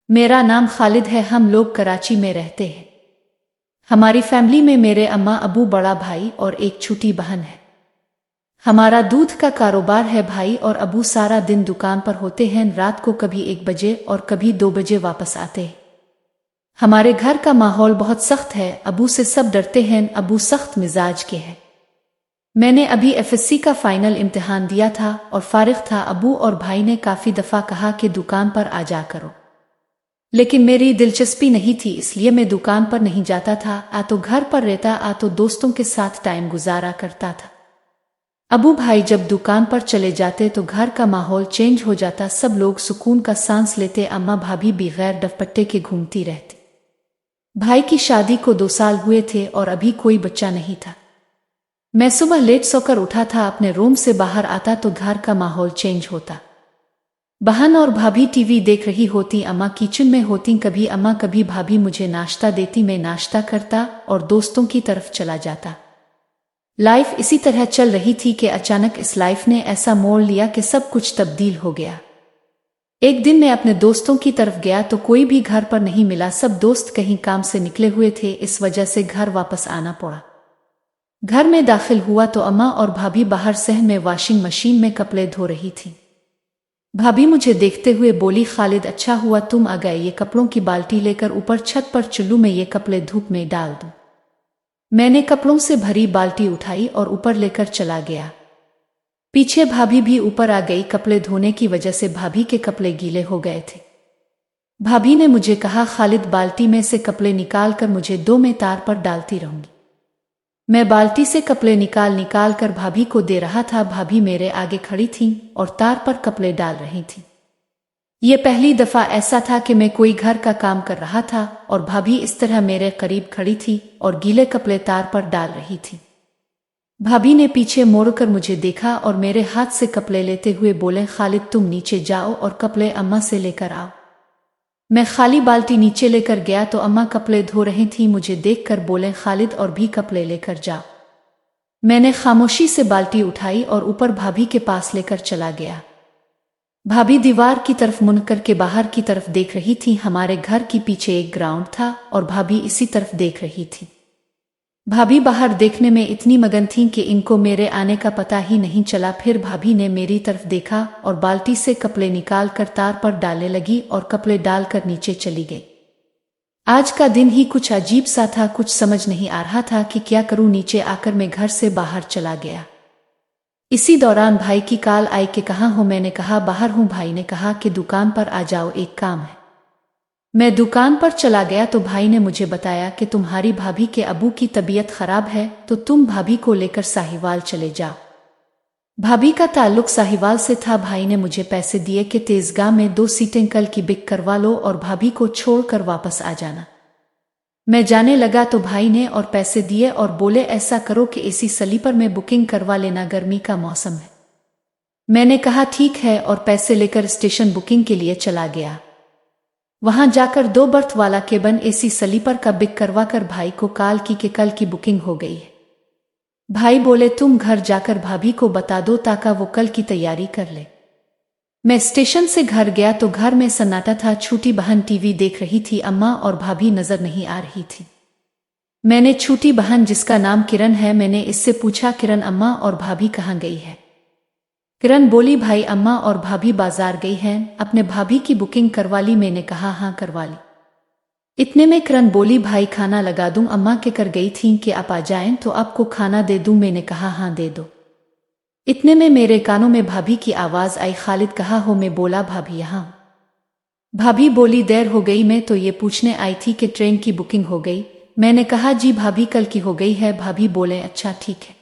मेरा नाम खालिद है। हम लोग कराची में रहते हैं। हमारी फैमिली में मेरे अम्मा अबू, बड़ा भाई और एक छोटी बहन है। हमारा दूध का कारोबार है। भाई और अबू सारा दिन दुकान पर होते हैं। रात को कभी 1 बजे और कभी 2 बजे वापस आते हैं। हमारे घर का माहौल बहुत सख्त है। अबू से सब डरते हैं। अबू सख्त मिजाज के हैं। मैंने अभी एफएससी का फाइनल इम्तिहान दिया था और फारिग था। अबू और भाई ने काफ़ी दफ़ा कहा कि दुकान पर आ जा करो, लेकिन मेरी दिलचस्पी नहीं थी, इसलिए मैं दुकान पर नहीं जाता था। आ तो घर पर रहता, आ तो दोस्तों के साथ टाइम गुजारा करता था। अबू भाई जब दुकान पर चले जाते तो घर का माहौल चेंज हो जाता। सब लोग सुकून का सांस लेते। अम्मा भाभी भी गैर डफपट्टे के घूमती रहती। भाई की शादी को 2 साल हुए थे और अभी कोई बच्चा नहीं था। मैं सुबह लेट सोकर उठा था। अपने रूम से बाहर आता तो घर का माहौल चेंज होता। बहन और भाभी टीवी देख रही होती, अम्मा किचन में होती। कभी अम्मा कभी भाभी मुझे नाश्ता देती, मैं नाश्ता करता और दोस्तों की तरफ चला जाता। लाइफ इसी तरह चल रही थी कि अचानक इस लाइफ ने ऐसा मोड़ लिया कि सब कुछ तब्दील हो गया। एक दिन मैं अपने दोस्तों की तरफ गया तो कोई भी घर पर नहीं मिला। सब दोस्त कहीं काम से निकले हुए थे, इस वजह से घर वापस आना पड़ा। घर में दाखिल हुआ तो अम्मा और भाभी बाहर सहन में वॉशिंग मशीन में कपड़े धो रही थी। भाभी मुझे देखते हुए बोली, खालिद अच्छा हुआ तुम आ गए। ये कपड़ों की बाल्टी लेकर ऊपर छत पर चुल्लू में ये कपड़े धूप में डाल दूं। मैंने कपड़ों से भरी बाल्टी उठाई और ऊपर लेकर चला गया। पीछे भाभी भी ऊपर आ गई। कपड़े धोने की वजह से भाभी के कपड़े गीले हो गए थे। भाभी ने मुझे कहा, खालिद बाल्टी में से कपड़े निकाल कर मुझे दो, मैं तार पर डालती रहूंगी। मैं बाल्टी से कपड़े निकाल कर भाभी को दे रहा था। भाभी मेरे आगे खड़ी थीं और तार पर कपड़े डाल रही थीं। ये पहली दफा ऐसा था कि मैं कोई घर का काम कर रहा था और भाभी इस तरह मेरे करीब खड़ी थी और गीले कपड़े तार पर डाल रही थी। भाभी ने पीछे मोड़कर मुझे देखा और मेरे हाथ से कपड़े लेते हुए बोले, खालिद तुम नीचे जाओ और कपड़े अम्मा से लेकर आओ। मैं खाली बाल्टी नीचे लेकर गया तो अम्मा कपड़े धो रही थी। मुझे देखकर बोले, खालिद और भी कपड़े लेकर जाओ। मैंने खामोशी से बाल्टी उठाई और ऊपर भाभी के पास लेकर चला गया। भाभी दीवार की तरफ मुड़कर के बाहर की तरफ देख रही थी। हमारे घर के पीछे एक ग्राउंड था और भाभी इसी तरफ देख रही थी। भाभी बाहर देखने में इतनी मगन थी कि इनको मेरे आने का पता ही नहीं चला। फिर भाभी ने मेरी तरफ देखा और बाल्टी से कपड़े निकाल कर तार पर डालने लगी और कपड़े डालकर नीचे चली गई। आज का दिन ही कुछ अजीब सा था। कुछ समझ नहीं आ रहा था कि क्या करूं। नीचे आकर मैं घर से बाहर चला गया। इसी दौरान भाई की कॉल आई कि कहाँ हो। मैंने कहा बाहर हूं। भाई ने कहा कि दुकान पर आ जाओ, एक काम है। मैं दुकान पर चला गया तो भाई ने मुझे बताया कि तुम्हारी भाभी के अबू की तबीयत खराब है तो तुम भाभी को लेकर साहिवाल चले जाओ। भाभी का ताल्लुक साहिवाल से था। भाई ने मुझे पैसे दिए कि तेजगाह में 2 सीटें कल की बुक करवा लो और भाभी को छोड़कर वापस आ जाना। मैं जाने लगा तो भाई ने और पैसे दिए और बोले, ऐसा करो कि एसी स्लीपर में बुकिंग करवा लेना, गर्मी का मौसम है। मैंने कहा ठीक है और पैसे लेकर स्टेशन बुकिंग के लिए चला गया। वहां जाकर 2 बर्थ वाला केबिन एसी स्लीपर का बुक करवा कर भाई को कॉल की कि कल की बुकिंग हो गई है। भाई बोले, तुम घर जाकर भाभी को बता दो ताकि वो कल की तैयारी कर ले। मैं स्टेशन से घर गया तो घर में सन्नाटा था। छोटी बहन टीवी देख रही थी। अम्मा और भाभी नजर नहीं आ रही थी। मैंने छोटी बहन, जिसका नाम किरण है, मैंने इससे पूछा, किरण अम्मा और भाभी कहाँ गई है? किरण बोली, भाई अम्मा और भाभी बाजार गई हैं, अपने भाभी की बुकिंग करवा ली। मैंने कहा हाँ करवा ली। इतने में किरण बोली, भाई खाना लगा दूं, अम्मा के कर गई थी कि आप आ जाएं तो आपको खाना दे दूं। मैंने कहा हाँ दे दो। इतने में मेरे कानों में भाभी की आवाज आई, खालिद कहाँ हो? मैं बोला, भाभी यहाँ। भाभी बोली, देर हो गई, मैं तो ये पूछने आई थी कि ट्रेन की बुकिंग हो गई। मैंने कहा जी भाभी कल की हो गई है। भाभी बोले, अच्छा ठीक है।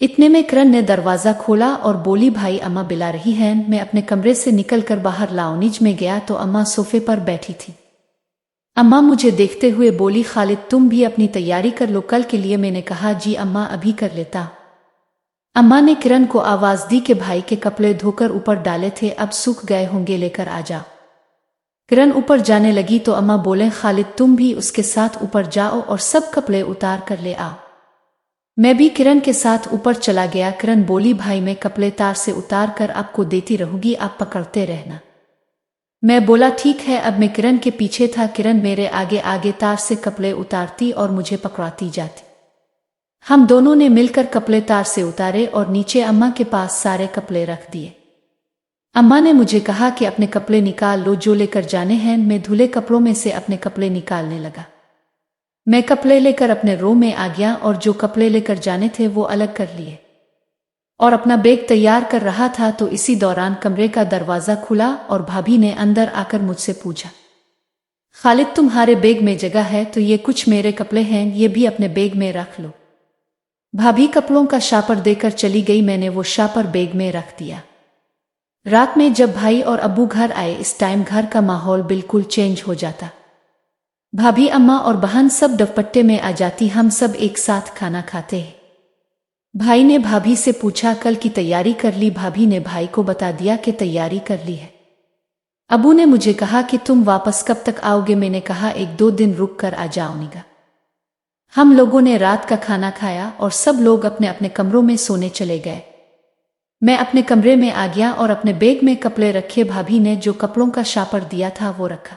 इतने में किरण ने दरवाजा खोला और बोली, भाई अम्मा बुला रही हैं। मैं अपने कमरे से निकलकर बाहर लाउंज में गया तो अम्मा सोफे पर बैठी थी। अम्मा मुझे देखते हुए बोली, खालिद तुम भी अपनी तैयारी कर लो कल के लिए। मैंने कहा जी अम्मा अभी कर लेता। अम्मा ने किरण को आवाज दी कि भाई के कपड़े धोकर ऊपर डाले थे, अब सूख गए होंगे, लेकर आ जा। किरण ऊपर जाने लगी तो अम्मा बोले, खालिद तुम भी उसके साथ ऊपर जाओ और सब कपड़े उतार कर ले आओ। मैं भी किरण के साथ ऊपर चला गया। किरण बोली, भाई मैं कपड़े तार से उतार कर आपको देती रहूंगी, आप पकड़ते रहना। मैं बोला ठीक है। अब मैं किरण के पीछे था। किरण मेरे आगे आगे तार से कपड़े उतारती और मुझे पकड़ाती जाती। हम दोनों ने मिलकर कपड़े तार से उतारे और नीचे अम्मा के पास सारे कपड़े रख दिए। अम्मा ने मुझे कहा कि अपने कपड़े निकाल लो जो लेकर जाने हैं। मैं धुले कपड़ों में से अपने कपड़े निकालने लगा। मैं कपड़े लेकर अपने रूम में आ गया और जो कपड़े लेकर जाने थे वो अलग कर लिए और अपना बैग तैयार कर रहा था तो इसी दौरान कमरे का दरवाज़ा खुला और भाभी ने अंदर आकर मुझसे पूछा, खालिद तुम्हारे बैग में जगह है तो ये कुछ मेरे कपड़े हैं, ये भी अपने बैग में रख लो। भाभी कपड़ों का शापर देकर चली गई। मैंने वो शापर बैग में रख दिया। रात में जब भाई और अब्बू घर आए इस टाइम घर का माहौल बिल्कुल चेंज हो जाता। भाभी, अम्मा और बहन सब दुपट्टे में आ जाती। हम सब एक साथ खाना खाते हैं। भाई ने भाभी से पूछा कल की तैयारी कर ली? भाभी ने भाई को बता दिया कि तैयारी कर ली है। अब्बू ने मुझे कहा कि तुम वापस कब तक आओगे? मैंने कहा 1-2 दिन रुक कर आ जाऊंगा। हम लोगों ने रात का खाना खाया और सब लोग अपने अपने कमरों में सोने चले गए। मैं अपने कमरे में आ गया और अपने बैग में कपड़े रखे। भाभी ने जो कपड़ों का शापर दिया था वो रखा।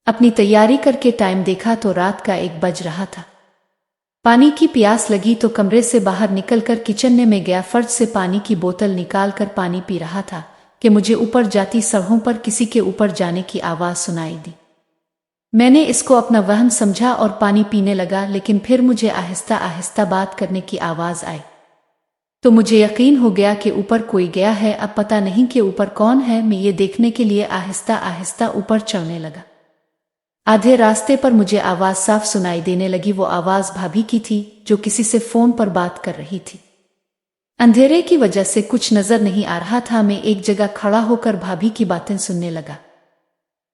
अपनी तैयारी करके टाइम देखा तो रात का 1 बज रहा था। पानी की प्यास लगी तो कमरे से बाहर निकलकर किचन में गया। फर्ज से पानी की बोतल निकालकर पानी पी रहा था कि मुझे ऊपर जाती सड़कों पर किसी के ऊपर जाने की आवाज़ सुनाई दी। मैंने इसको अपना वहम समझा और पानी पीने लगा, लेकिन फिर मुझे आहिस्ता आहिस्ता बात करने की आवाज़ आई तो मुझे यकीन हो गया कि ऊपर कोई गया है। अब पता नहीं कि ऊपर कौन है। मैं ये देखने के लिए आहिस्ता आहिस्ता ऊपर चढ़ने लगा। आधे रास्ते पर मुझे आवाज़ साफ सुनाई देने लगी। वो आवाज़ भाभी की थी जो किसी से फ़ोन पर बात कर रही थी। अंधेरे की वजह से कुछ नज़र नहीं आ रहा था। मैं एक जगह खड़ा होकर भाभी की बातें सुनने लगा।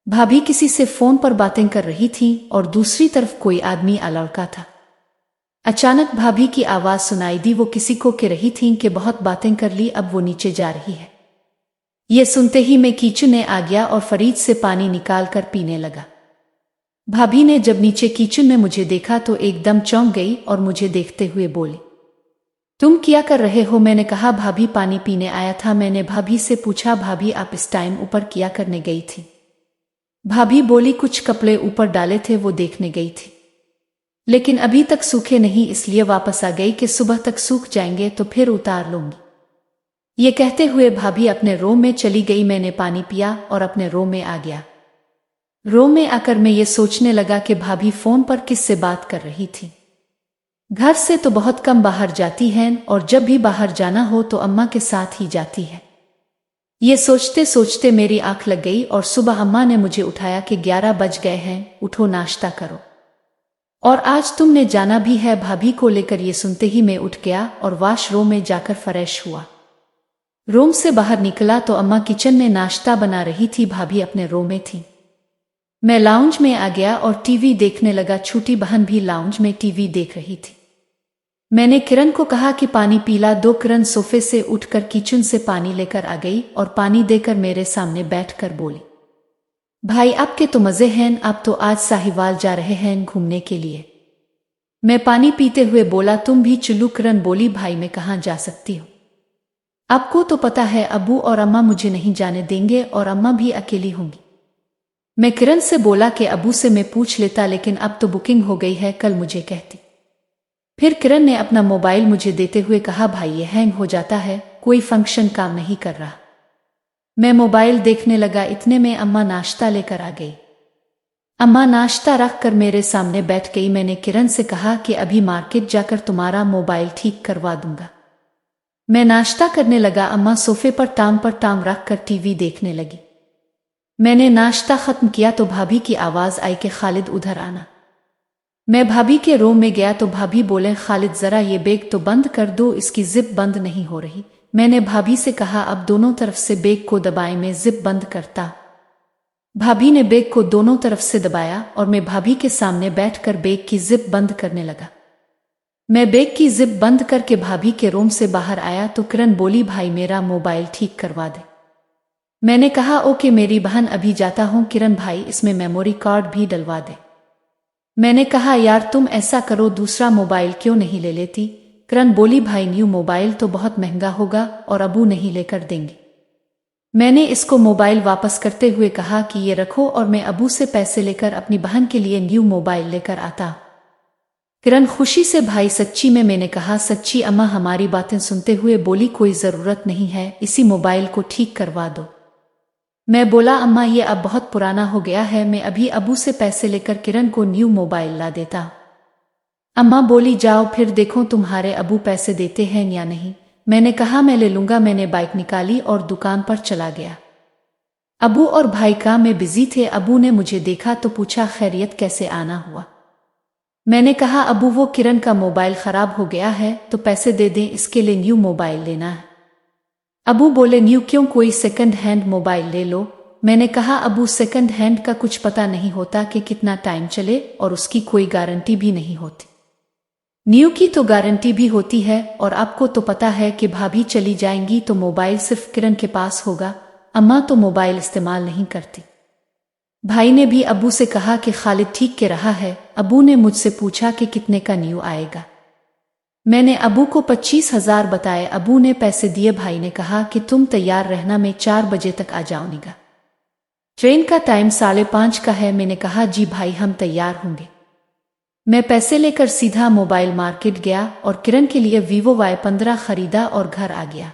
भाभी किसी से फ़ोन पर बातें कर रही थी और दूसरी तरफ कोई आदमी आ लड़का था। अचानक भाभी की आवाज़ सुनाई दी। वो किसी को कह रही थी कि बहुत बातें कर ली, अब वो नीचे जा रही है। ये सुनते ही मैं किचन में आ गया और फ्रिज से पानी निकाल कर पीने लगा। भाभी ने जब नीचे किचन में मुझे देखा तो एकदम चौंक गई और मुझे देखते हुए बोली, तुम क्या कर रहे हो? मैंने कहा भाभी पानी पीने आया था। मैंने भाभी से पूछा, भाभी आप इस टाइम ऊपर क्या करने गई थी? भाभी बोली, कुछ कपड़े ऊपर डाले थे वो देखने गई थी, लेकिन अभी तक सूखे नहीं इसलिए वापस आ गई कि सुबह तक सूख जाएंगे तो फिर उतार लूंगी। ये कहते हुए भाभी अपने रूम में चली गई। मैंने पानी पिया और अपने रूम में आ गया। रूम में आकर मैं ये सोचने लगा कि भाभी फ़ोन पर किससे बात कर रही थी। घर से तो बहुत कम बाहर जाती हैं और जब भी बाहर जाना हो तो अम्मा के साथ ही जाती है। ये सोचते सोचते मेरी आंख लग गई और सुबह अम्मा ने मुझे उठाया कि 11 बज गए हैं, उठो नाश्ता करो और आज तुमने जाना भी है। भाभी को लेकर ये सुनते ही मैं उठ गया और वॉशरूम में जाकर फ्रेश हुआ। रूम से बाहर निकला तो अम्मा किचन में नाश्ता बना रही थी। भाभी अपने रूम में थी। मैं लाउंज में आ गया और टीवी देखने लगा। छोटी बहन भी लाउंज में टीवी देख रही थी। मैंने किरण को कहा कि पानी पीला दो। किरण सोफे से उठकर किचन से पानी लेकर आ गई और पानी देकर मेरे सामने बैठकर बोली, भाई आपके तो मजे हैं, आप तो आज साहिवाल जा रहे हैं घूमने के लिए। मैं पानी पीते हुए बोला, तुम भी चलो। किरण बोली, भाई मैं कहाँ जा सकती हूँ? आपको तो पता है अब्बू और अम्मा मुझे नहीं जाने देंगे और अम्मा भी अकेली होंगी। मैं किरण से बोला कि अब्बू से मैं पूछ लेता, लेकिन अब तो बुकिंग हो गई है, कल मुझे कहती। फिर किरण ने अपना मोबाइल मुझे देते हुए कहा, भाई ये हैंग हो जाता है, कोई फंक्शन काम नहीं कर रहा। मैं मोबाइल देखने लगा। इतने में अम्मा नाश्ता लेकर आ गई। अम्मा नाश्ता रख कर मेरे सामने बैठ गई। मैंने किरण से कहा कि अभी मार्केट जाकर तुम्हारा मोबाइल ठीक करवा दूंगा। मैं नाश्ता करने लगा। अम्मा सोफे पर टांग रख कर टीवी देखने लगी। मैंने नाश्ता खत्म किया तो भाभी की आवाज़ आई कि खालिद उधर आना। मैं भाभी के रूम में गया तो भाभी बोले, खालिद ज़रा ये बैग तो बंद कर दो, इसकी जिप बंद नहीं हो रही। मैंने भाभी से कहा, अब दोनों तरफ से बैग को दबाए, मैं जिप बंद करता। भाभी ने बैग को दोनों तरफ से दबाया और मैं भाभी के सामने बैठकर बैग की जिप बंद करने लगा। मैं बैग की जिप बंद करके भाभी के रूम से बाहर आया तो किरण बोली, भाई मेरा मोबाइल ठीक करवा दे। मैंने कहा, ओके मेरी बहन, अभी जाता हूँ। किरण भाई इसमें मेमोरी कार्ड भी डलवा दे। मैंने कहा, यार तुम ऐसा करो, दूसरा मोबाइल क्यों नहीं ले लेती? किरण बोली, भाई न्यू मोबाइल तो बहुत महंगा होगा और अब्बू नहीं लेकर देंगे। मैंने इसको मोबाइल वापस करते हुए कहा कि ये रखो और मैं अबू से पैसे लेकर अपनी बहन के लिए न्यू मोबाइल लेकर आता। किरण खुशी से भाई सच्ची में? मैंने कहा सच्ची। अम्मा हमारी बातें सुनते हुए बोली कोई ज़रूरत नहीं है, इसी मोबाइल को ठीक करवा दो। मैं बोला अम्मा ये अब बहुत पुराना हो गया है, मैं अभी अबू से पैसे लेकर किरण को न्यू मोबाइल ला देता। अम्मा बोली जाओ फिर देखो तुम्हारे अबू पैसे देते हैं या नहीं। मैंने कहा मैं ले लूंगा। मैंने बाइक निकाली और दुकान पर चला गया। अबू और भाई काम में बिजी थे। अबू ने मुझे देखा तो पूछा खैरियत, कैसे आना हुआ? मैंने कहा अबू वो किरण का मोबाइल खराब हो गया है तो पैसे दे दें, इसके लिए न्यू मोबाइल लेना है। अबू बोले न्यू क्यों, कोई सेकंड हैंड मोबाइल ले लो। मैंने कहा अबू सेकंड हैंड का कुछ पता नहीं होता कि कितना टाइम चले और उसकी कोई गारंटी भी नहीं होती। न्यू की तो गारंटी भी होती है और आपको तो पता है कि भाभी चली जाएंगी तो मोबाइल सिर्फ किरण के पास होगा। अम्मा तो मोबाइल इस्तेमाल नहीं करती। भाई ने भी अबू से कहा कि खालिद ठीक के रहा है। अबू ने मुझसे पूछा कि कितने का न्यू आएगा। मैंने अबू को 25,000 बताए। अबू ने पैसे दिए। भाई ने कहा कि तुम तैयार रहना, मैं 4 बजे तक आ जाऊंगा। ट्रेन का टाइम 5:30 का है। मैंने कहा जी भाई हम तैयार होंगे। मैं पैसे लेकर सीधा मोबाइल मार्केट गया और किरण के लिए Vivo Y15 खरीदा और घर आ गया।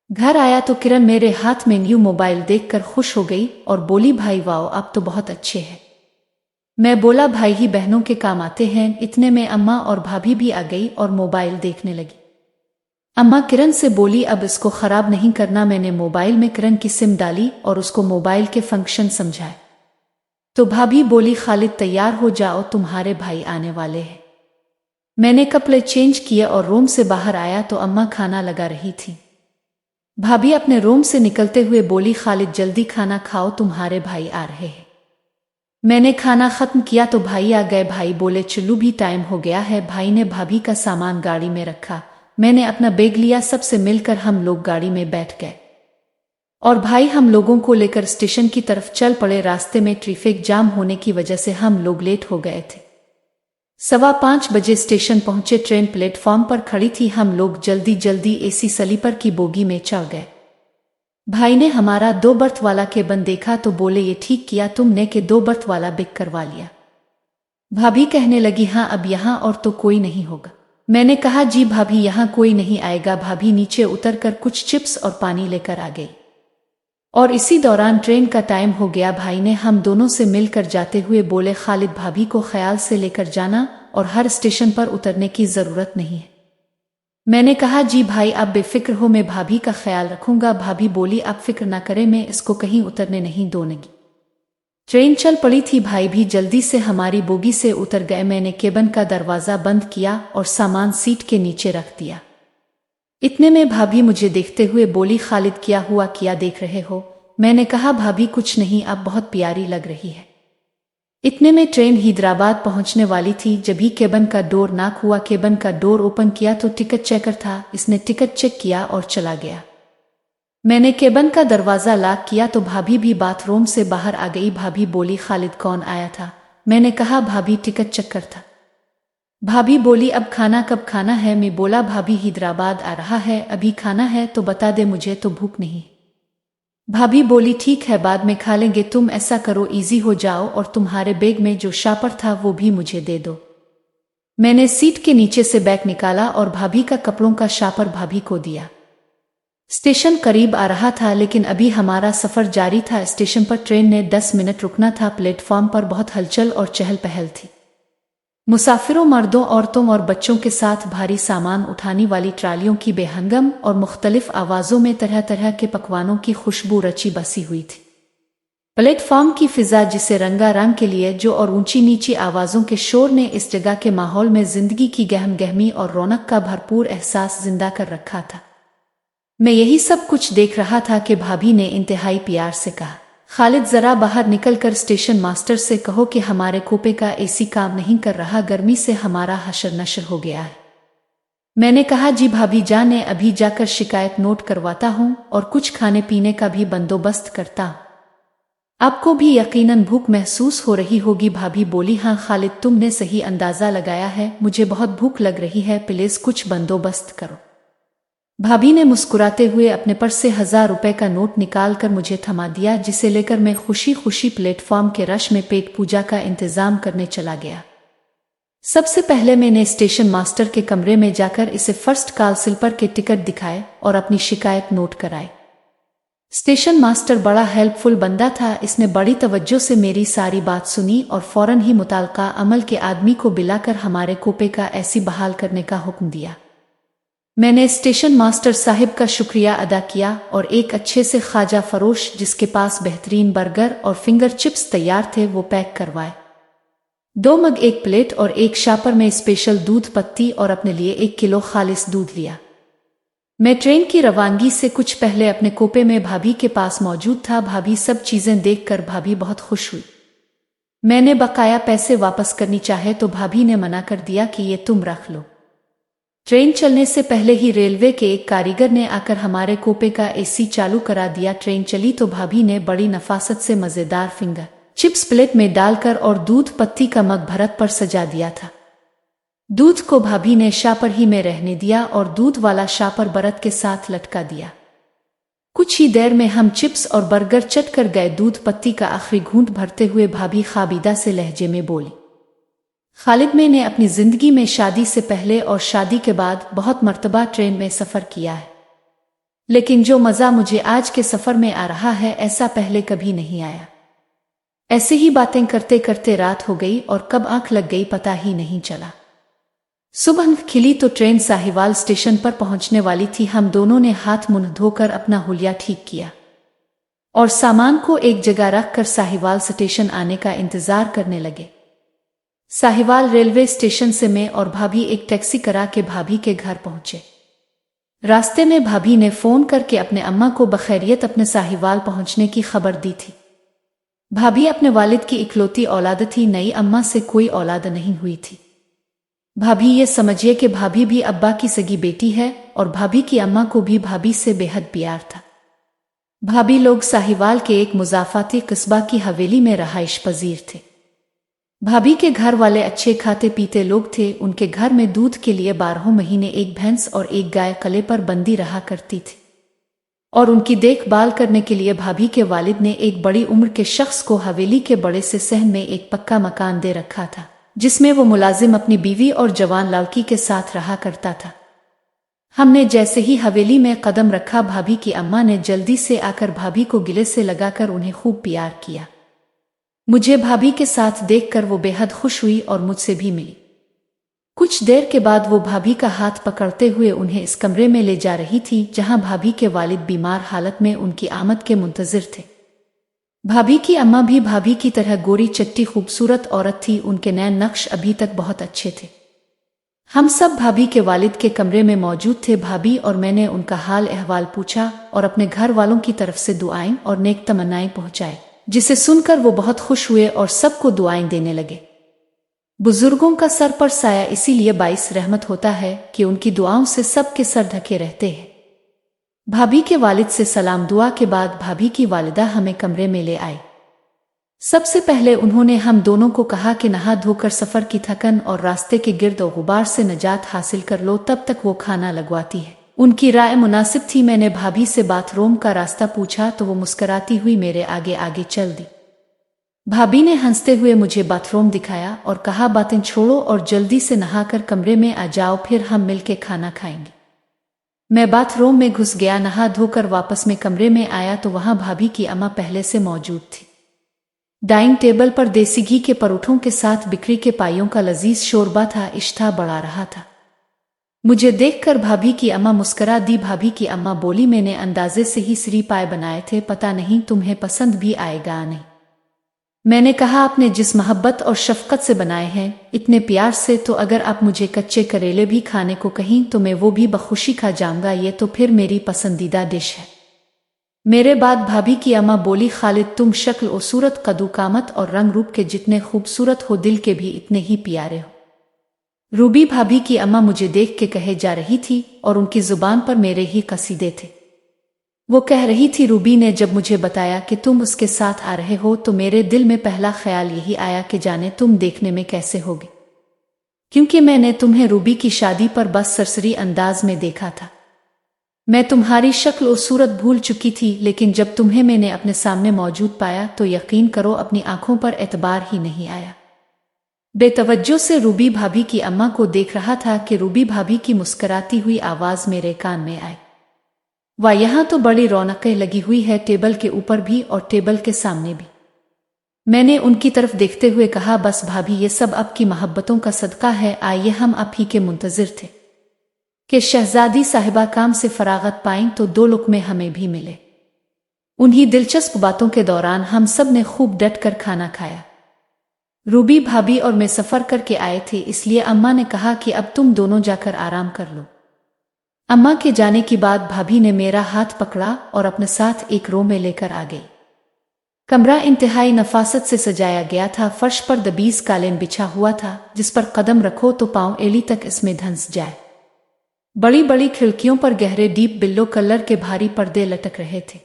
घर आया तो किरण मेरे हाथ में न्यू मोबाइल देखकर खुश हो गई और बोली भाई वाओ अब तो बहुत अच्छे हैं। मैं बोला भाई ही बहनों के काम आते हैं। इतने में अम्मा और भाभी भी आ गई और मोबाइल देखने लगी। अम्मा किरण से बोली अब इसको खराब नहीं करना। मैंने मोबाइल में किरण की सिम डाली और उसको मोबाइल के फंक्शन समझाए तो भाभी बोली खालिद तैयार हो जाओ, तुम्हारे भाई आने वाले हैं। मैंने कपड़े चेंज किए और रूम से बाहर आया तो अम्मा खाना लगा रही थी। भाभी अपने रूम से निकलते हुए बोली खालिद जल्दी खाना खाओ, तुम्हारे भाई आ रहे हैं। मैंने खाना खत्म किया तो भाई आ गए। भाई बोले चलो भी टाइम हो गया है। भाई ने भाभी का सामान गाड़ी में रखा। मैंने अपना बैग लिया। सबसे मिलकर हम लोग गाड़ी में बैठ गए और भाई हम लोगों को लेकर स्टेशन की तरफ चल पड़े। रास्ते में ट्रैफिक जाम होने की वजह से हम लोग लेट हो गए थे। 5:15 बजे स्टेशन पहुंचे। ट्रेन प्लेटफॉर्म पर खड़ी थी। हम लोग जल्दी जल्दी एसी स्लीपर की बोगी में चढ़ गए। भाई ने हमारा 2 बर्थ वाला केबिन देखा तो बोले ये ठीक किया तुमने कि 2 बर्थ वाला बुक करवा लिया। भाभी कहने लगी हाँ अब यहाँ और तो कोई नहीं होगा। मैंने कहा जी भाभी यहाँ कोई नहीं आएगा। भाभी नीचे उतरकर कुछ चिप्स और पानी लेकर आ गई और इसी दौरान ट्रेन का टाइम हो गया। भाई ने हम दोनों से मिलकर जाते हुए बोले खालिद भाभी को ख्याल से लेकर जाना और हर स्टेशन पर उतरने की जरूरत नहीं है। मैंने कहा जी भाई आप बेफिक्र हो, मैं भाभी का ख्याल रखूंगा। भाभी बोली आप फिक्र ना करें, मैं इसको कहीं उतरने नहीं दूंगी। ट्रेन चल पड़ी थी। भाई भी जल्दी से हमारी बोगी से उतर गए। मैंने केबिन का दरवाजा बंद किया और सामान सीट के नीचे रख दिया। इतने में भाभी मुझे देखते हुए बोली खालिद क्या हुआ, क्या देख रहे हो? मैंने कहा भाभी कुछ नहीं, आप बहुत प्यारी लग रही है। इतने में ट्रेन हैदराबाद पहुंचने वाली थी। जब ही केबिन का डोर नॉक हुआ, केबिन का डोर ओपन किया तो टिकट चेकर था। इसने टिकट चेक किया और चला गया। मैंने केबिन का दरवाजा लॉक किया तो भाभी भी बाथरूम से बाहर आ गई। भाभी बोली खालिद कौन आया था? मैंने कहा भाभी टिकट चेकर था। भाभी बोली अब खाना कब खाना है? मैं बोला भाभी हैदराबाद आ रहा है, अभी खाना है तो बता दे, मुझे तो भूख नहीं। भाभी बोली ठीक है बाद में खा लेंगे। तुम ऐसा करो इजी हो जाओ और तुम्हारे बैग में जो शापर था वो भी मुझे दे दो। मैंने सीट के नीचे से बैग निकाला और भाभी का कपड़ों का शापर भाभी को दिया। स्टेशन करीब आ रहा था लेकिन अभी हमारा सफर जारी था। स्टेशन पर ट्रेन ने 10 मिनट रुकना था। प्लेटफॉर्म पर बहुत हलचल और चहल पहल थी। मुसाफिरों, मर्दों, औरतों और बच्चों के साथ भारी सामान उठाने वाली ट्रालियों की बेहंगम और मुख्तलिफ आवाज़ों में तरह तरह के पकवानों की खुशबू रची बसी हुई थी। प्लेटफॉर्म की फिजा जिसे रंगा रंग के लिए जो और ऊंची नीची आवाज़ों के शोर ने इस जगह के माहौल में जिंदगी की गहम गहमी और रौनक का भरपूर एहसास जिंदा कर रखा था। मैं यही सब कुछ देख रहा था कि भाभी ने इंतहाई प्यार से कहा खालिद जरा बाहर निकलकर स्टेशन मास्टर से कहो कि हमारे कूपे का एसी काम नहीं कर रहा, गर्मी से हमारा हशर नशर हो गया है। मैंने कहा जी भाभी जान, मैं अभी जाकर शिकायत नोट करवाता हूँ और कुछ खाने पीने का भी बंदोबस्त करता हूँ। आपको भी यकीनन भूख महसूस हो रही होगी। भाभी बोली हाँ खालिद तुमने सही अंदाजा लगाया है, मुझे बहुत भूख लग रही है, प्लीज कुछ बंदोबस्त करो। भाभी ने मुस्कुराते हुए अपने पर्स से 1000 रुपए का नोट निकाल कर मुझे थमा दिया, जिसे लेकर मैं खुशी खुशी प्लेटफॉर्म के रश में पेट पूजा का इंतजाम करने चला गया। सबसे पहले मैंने स्टेशन मास्टर के कमरे में जाकर इसे फर्स्ट क्लास स्लीपर के टिकट दिखाए और अपनी शिकायत नोट कराई। स्टेशन मास्टर बड़ा हेल्पफुल बंदा था। इसने बड़ी तवज्जो से मेरी सारी बात सुनी और फौरन ही मुताल्लिका अमल के आदमी को बुलाकर हमारे कोपे का ऐसी बहाल करने का हुक्म दिया। मैंने स्टेशन मास्टर साहिब का शुक्रिया अदा किया और एक अच्छे से ख्वाजा फरोश जिसके पास बेहतरीन बर्गर और फिंगर चिप्स तैयार थे वो पैक करवाए। 2 मग, 1 प्लेट और 1 शापर में स्पेशल दूध पत्ती और अपने लिए 1 किलो खालिस दूध लिया। मैं ट्रेन की रवानगी से कुछ पहले अपने कोपे में भाभी के पास मौजूद था। भाभी सब चीजें देखकर भाभी बहुत खुश हुई। मैंने बकाया पैसे वापस करनी चाहे तो भाभी ने मना कर दिया कि ये तुम रख लो। ट्रेन चलने से पहले ही रेलवे के एक कारीगर ने आकर हमारे कोपे का एसी चालू करा दिया। ट्रेन चली तो भाभी ने बड़ी नफासत से मजेदार फिंगर चिप्स प्लेट में डालकर और दूध पत्ती का मग भरत पर सजा दिया था। दूध को भाभी ने शापर ही में रहने दिया और दूध वाला शापर बरत के साथ लटका दिया। कुछ ही देर में हम चिप्स और बर्गर चट कर गए। दूध पत्ती का आखिरी घूंट भरते हुए भाभी खाबिदा से लहजे में बोली, खालिद, मैंने अपनी जिंदगी में शादी से पहले और शादी के बाद बहुत मर्तबा ट्रेन में सफर किया है, लेकिन जो मजा मुझे आज के सफर में आ रहा है ऐसा पहले कभी नहीं आया। ऐसे ही बातें करते करते रात हो गई और कब आंख लग गई पता ही नहीं चला। सुबह खिली तो ट्रेन साहिवाल स्टेशन पर पहुंचने वाली थी। हम दोनों ने हाथ मुंह धोकर अपना हुलिया ठीक किया और सामान को एक जगह रखकर साहिवाल स्टेशन आने का इंतजार करने लगे। साहिवाल रेलवे स्टेशन से मैं और भाभी एक टैक्सी करा के भाभी के घर पहुंचे। रास्ते में भाभी ने फोन करके अपने अम्मा को बखैरियत अपने साहिवाल पहुंचने की खबर दी थी। भाभी अपने वालिद की इकलौती औलाद थी, नई अम्मा से कोई औलाद नहीं हुई थी। भाभी ये समझिए कि भाभी भी अब्बा की सगी बेटी है और भाभी की अम्मा को भी भाभी से बेहद प्यार था। भाभी लोग साहिवाल के एक मुजाफाती कस्बा की हवेली में रहाइश पजीर थे। भाभी के घर वाले अच्छे खाते पीते लोग थे। उनके घर में दूध के लिए 12 महीने एक भैंस और एक गाय कले पर बंदी रहा करती थी और उनकी देखभाल करने के लिए भाभी के वालिद ने एक बड़ी उम्र के शख्स को हवेली के बड़े से सहन में एक पक्का मकान दे रखा था, जिसमें वो मुलाजिम अपनी बीवी और जवान लड़की के साथ रहा करता था। हमने जैसे ही हवेली में कदम रखा, भाभी की अम्मा ने जल्दी से आकर भाभी को गिले से लगाकर उन्हें खूब प्यार किया। मुझे भाभी के साथ देखकर वो बेहद खुश हुई और मुझसे भी मिली। कुछ देर के बाद वो भाभी का हाथ पकड़ते हुए उन्हें इस कमरे में ले जा रही थी जहां भाभी के वालिद बीमार हालत में उनकी आमद के मुंतजिर थे। भाभी की अम्मा भी भाभी की तरह गोरी चट्टी खूबसूरत औरत थी। उनके नैन नक्श अभी तक बहुत अच्छे थे। हम सब भाभी के वालिद के कमरे में मौजूद थे। भाभी और मैंने उनका हाल अहवाल पूछा और अपने घर वालों की तरफ से दुआएं और नेक तमन्नाएं पहुंचाए, जिसे सुनकर वो बहुत खुश हुए और सबको दुआएं देने लगे। बुजुर्गों का सर पर साया इसीलिए बाइस रहमत होता है कि उनकी दुआओं से सबके सर ढके रहते हैं। भाभी के वालिद से सलाम दुआ के बाद भाभी की वालिदा हमें कमरे में ले आई। सबसे पहले उन्होंने हम दोनों को कहा कि नहा धोकर सफर की थकन और रास्ते के गिर्द और गुबार से निजात हासिल कर लो, तब तक वो खाना लगवाती है। उनकी राय मुनासिब थी। मैंने भाभी से बाथरूम का रास्ता पूछा तो वो मुस्कुराती हुई मेरे आगे आगे चल दी। भाभी ने हंसते हुए मुझे बाथरूम दिखाया और कहा, बातें छोड़ो और जल्दी से नहाकर कमरे में आ जाओ, फिर हम मिलके खाना खाएंगे। मैं बाथरूम में घुस गया। नहा धोकर वापस में कमरे में आया तो वहां भाभी की अम्मा पहले से मौजूद थी। डाइनिंग टेबल पर देसी घी के परोठों के साथ बिक्री के पाइयों का लजीज शोरबा था। इश्ता बढ़ा रहा था। मुझे देखकर भाभी की अम्मा मुस्करा दी। भाभी की अम्मा बोली, मैंने अंदाजे से ही श्री पाए बनाए थे, पता नहीं तुम्हें पसंद भी आएगा नहीं। मैंने कहा, आपने जिस मोहब्बत और शफकत से बनाए हैं, इतने प्यार से, तो अगर आप मुझे कच्चे करेले भी खाने को कहीं तो मैं वो भी बखुशी खा जाऊंगा। ये तो फिर मेरी पसंदीदा डिश है। मेरे बाद भाभी की अम्मा बोली, खालिद, तुम शक्ल और सूरत, कदू कामत और रंग रूप के जितने खूबसूरत हो, दिल के भी इतने ही प्यारे हो। रूबी भाभी की अम्मा मुझे देख के कहे जा रही थी और उनकी जुबान पर मेरे ही कसीदे थे। वो कह रही थी, रूबी ने जब मुझे बताया कि तुम उसके साथ आ रहे हो तो मेरे दिल में पहला ख्याल यही आया कि जाने तुम देखने में कैसे होगे, क्योंकि मैंने तुम्हें रूबी की शादी पर बस सरसरी अंदाज में देखा था। मैं तुम्हारी शक्ल और सूरत भूल चुकी थी, लेकिन जब तुम्हें मैंने अपने सामने मौजूद पाया तो यकीन करो अपनी आंखों पर एतबार ही नहीं आया। बेतवज्जो से रूबी भाभी की अम्मा को देख रहा था कि रूबी भाभी की मुस्कुराती हुई आवाज मेरे कान में आई। वाह, यहाँ तो बड़ी रौनकें लगी हुई है, टेबल के ऊपर भी और टेबल के सामने भी। मैंने उनकी तरफ देखते हुए कहा, बस भाभी, ये सब आपकी मोहब्बतों का सदका है। आइए, हम आप ही के मुंतजिर थे कि शहजादी साहिबा काम से फरागत पाएं तो 2 लुक़मे हमें भी मिले। उन्हीं दिलचस्प बातों के दौरान हम सब ने खूब डट कर खाना खाया। रूबी भाभी और मैं सफ़र करके आए थे, इसलिए अम्मा ने कहा कि अब तुम दोनों जाकर आराम कर लो। अम्मा के जाने के बाद भाभी ने मेरा हाथ पकड़ा और अपने साथ एक रो में लेकर आ गई। कमरा इंतहाई नफासत से सजाया गया था। फर्श पर दबीज कालीन बिछा हुआ था, जिस पर कदम रखो तो पांव एड़ी तक इसमें धंस जाए। बड़ी बड़ी खिड़कियों पर गहरे डीप बिल्लो कलर के भारी पर्दे लटक रहे थे।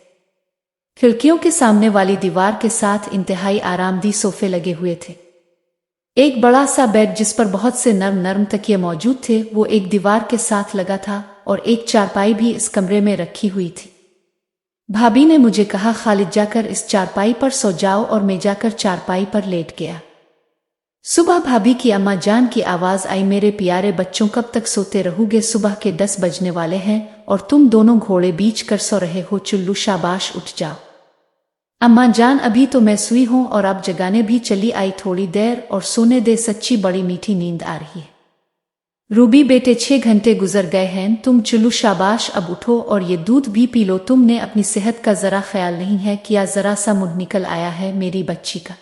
खिड़कियों के सामने वाली दीवार के साथ इंतहाई आरामदेह सोफे लगे हुए थे। एक बड़ा सा बेड जिस पर बहुत से नरम नरम तकिए मौजूद थे, वो एक दीवार के साथ लगा था, और एक चारपाई भी इस कमरे में रखी हुई थी। भाभी ने मुझे कहा, खालिद जाकर इस चारपाई पर सो जाओ, और मैं जाकर चारपाई पर लेट गया। सुबह भाभी की अम्मा जान की आवाज आई, मेरे प्यारे बच्चों, कब तक सोते रहोगे? सुबह के 10 बजने वाले हैं और तुम दोनों घोड़े बीच कर सो रहे हो। चुल्लू, शाबाश, उठ जाओ। अम्मा जान, अभी तो मैं सुई हूं और अब जगाने भी चली आई। थोड़ी देर और सोने दे, सच्ची बड़ी मीठी नींद आ रही है। रूबी बेटे, 6 घंटे गुजर गए हैं। तुम चुल्लू, शाबाश, अब उठो और ये दूध भी पी लो। तुमने अपनी सेहत का जरा ख्याल नहीं है किया? जरा सा मुंह निकल आया है मेरी बच्ची का।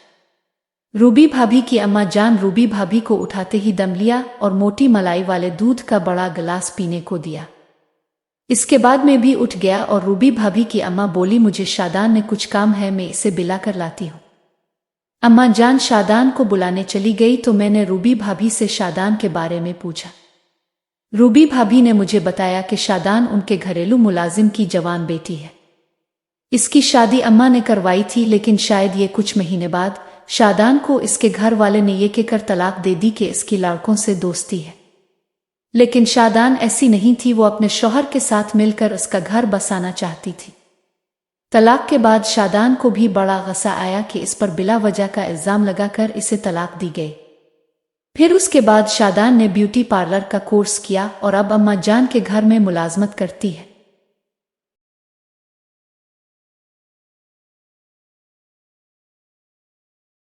रूबी भाभी की अम्मा जान रूबी भाभी को उठाते ही दम लिया और मोटी मलाई वाले दूध का बड़ा गिलास पीने को दिया। इसके बाद मैं भी उठ गया और रूबी भाभी की अम्मा बोली, मुझे शादान ने कुछ काम है, मैं इसे बिला कर लाती हूँ। अम्मा जान शादान को बुलाने चली गई तो मैंने रूबी भाभी से शादान के बारे में पूछा। रूबी भाभी ने मुझे बताया कि शादान उनके घरेलू मुलाजिम की जवान बेटी है। इसकी शादी अम्मा ने करवाई थी, लेकिन शायद ये कुछ महीने बाद शादान को इसके घर वाले ने ये कहकर तलाक दे दी कि इसकी लड़कों से दोस्ती है। लेकिन शादान ऐसी नहीं थी, वो अपने शौहर के साथ मिलकर उसका घर बसाना चाहती थी। तलाक के बाद शादान को भी बड़ा गुस्सा आया कि इस पर बिला वजह का इल्जाम लगाकर इसे तलाक दी गई। फिर उसके बाद शादान ने ब्यूटी पार्लर का कोर्स किया और अब अम्मा जान के घर में मुलाजमत करती है।